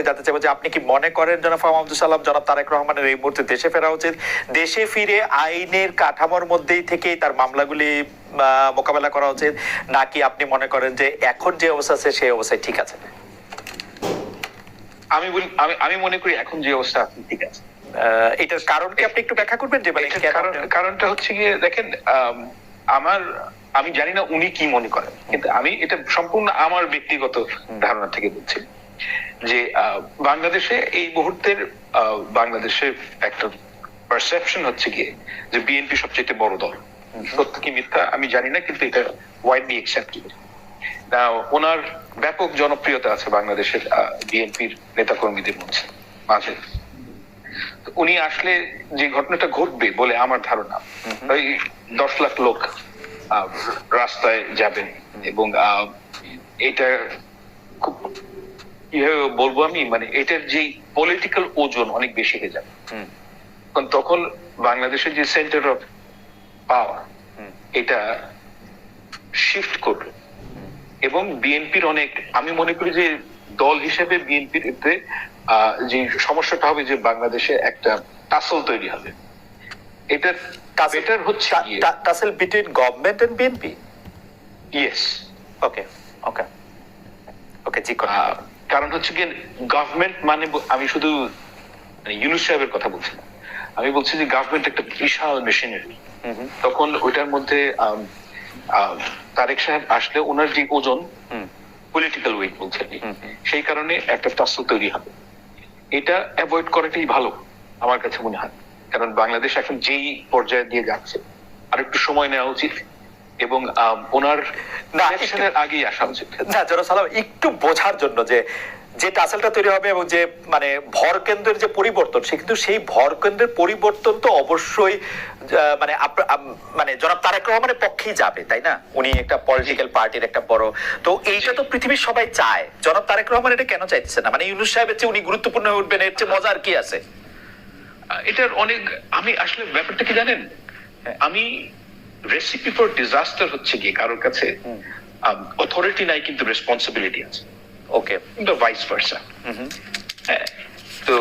জানতে চাইবো যে আপনি কি মনে করেন জনাব ফাহাম আব্দুল সালাম জনাব তারেক রহমানের এই মুহূর্তে দেশে ফেরা উচিত, দেশে ফিরে আইনের কাঠামোর মধ্যেই থেকেই তার মামলাগুলি মোকাবেলা করা উচিত, নাকি আপনি মনে করেন যে এখন যে অবস্থা আছে সেই অবস্থায় ঠিক আছে? আমি মনে করি এখন যে অবস্থা আছে ঠিক আছে। এটার কারণ কি আপনি একটু ব্যাখ্যা করবেন? যে কারণটা হচ্ছে গিয়ে দেখেন, আমি জানি না উনি কি মনে করেন, কিন্তু আমি এটা সম্পূর্ণ আমার ব্যক্তিগত ধারণা থেকে বলছি যে বাংলাদেশে এই মুহূর্তের বাংলাদেশের একটা পারসেপশন হচ্ছে গিয়ে যে বিএনপি সবচেয়ে বড় দল। সত্য কি মিথ্যা আমি জানি না, কিন্তু এটা ওয়াইডলি অ্যাকসেপ্টেড। ওনার ব্যাপক জনপ্রিয়তা আছে বাংলাদেশের বিএনপির নেতাকর্মীদের মাঝে। উনি আসলে যে ঘটনাটা ঘটবে বলে আমার ধারণা, ওই 10 লাখ লোক রাস্তায় যাবেন এবং এটা খুব কিভাবে বলবো আমি, মানে এটার যে পলিটিক্যাল ওজন অনেক বেশি হয়ে যাবে। কারণ তখন বাংলাদেশের যে সেন্টার অফ পাওয়ার এটা শিফট করবে এবং বিএনপির অনেক, আমি মনে করি যে দল হিসেবে বিএনপির এতে যে সমস্যাটা হবে যে বাংলাদেশে একটা টাসল তৈরি হবে। এটা বেটার হচ্ছে tussle between government and BNP. Yes, okay okay okay জি। কারণ হচ্ছে কি, গভর্নমেন্ট মানে আমি শুধু ইউনূস সাহেবের কথা বলছি না, আমি বলছি যে গভর্নমেন্ট একটা বিশাল মেশিনারি। তখন ওইটার মধ্যে তারেক সাহেব আসলে ওনার যে ওজন, পলিটিক্যাল ওয়েট বলছেন, সেই কারণে একটা টাসল তৈরি হবে। এটা অ্যাভয়েড করাটাই ভালো আমার কাছে মনে হয়, কারণ বাংলাদেশ এখন যেই পর্যায়ে দিয়ে যাচ্ছে আর একটু সময় নেওয়া উচিত এবং ওনার ইলেকশনের আগেই আসা উচিত। না জনাব সালাম, একটু বোঝার জন্য যে যে টাসেলটা তৈরি হবে এবং যে মানে ভর কেন্দ্রের যে পরিবর্তন, সে কিন্তু সেই ভর কেন্দ্রের পরিবর্তন তো অবশ্যই মানে মানে জনাব তারেক রহমানের পক্ষেই যাবে, তাই না? উনি একটা পলিটিক্যাল পার্টির একটা বড়, তো এইটা তো পৃথিবীর সবাই চায়। জনাব তারেক রহমান এটা কেন চাইছে না? মানে ইউনূস সাহেবের চেয়ে উনি গুরুত্বপূর্ণ হয়ে উঠবেন, এর চেয়ে মজার কি আছে? এটার অনেক, আমি আসলে ব্যাপারটা কি জানেন, আমি রেসিপি ফর ডিজাস্টার হচ্ছে গিয়ে কারোর কাছে অথরিটি নাই কিন্তু রেসপন্সিবিলিটি আছে। ওকে, কিন্তু ভাইস ভার্সা। তো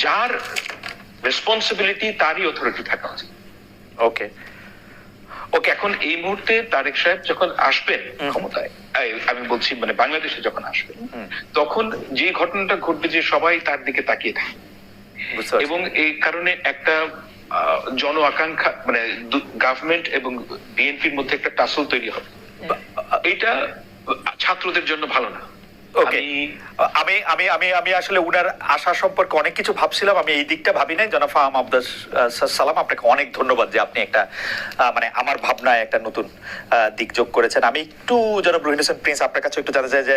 যার রেসপন্সিবিলিটি তারই অথরিটি থাকা উচিত। ওকে ওকে, এখন এই মুহূর্তে তারেক সাহেব যখন আসবেন ক্ষমতায়, আমি বলছি মানে বাংলাদেশে যখন আসবেন, তখন যে ঘটনাটা ঘটবে যে সবাই তার দিকে তাকিয়ে থাকবে এবং এই কারণে একটা জন আকাঙ্ক্ষা, মানে গভর্নমেন্ট এবং বিএনপির মধ্যে একটা টাসল তৈরি হবে। এটা ছাত্রদের জন্য ভালো না। আমি আসলে উনার আশা সম্পর্কে অনেক কিছু ভাবছিলাম, আমি এই দিকটা ভাবি নাই। জনাব ফাহাম আব্দুল সালাম, আপনাকে অনেক ধন্যবাদ যে আপনি একটা মানে আমার ভাবনায় একটা নতুন দিক যোগ করেছেন। আমি একটু জনাব রহিন হোসেন প্রিন্স আপনার কাছে একটু জানতে চাই যে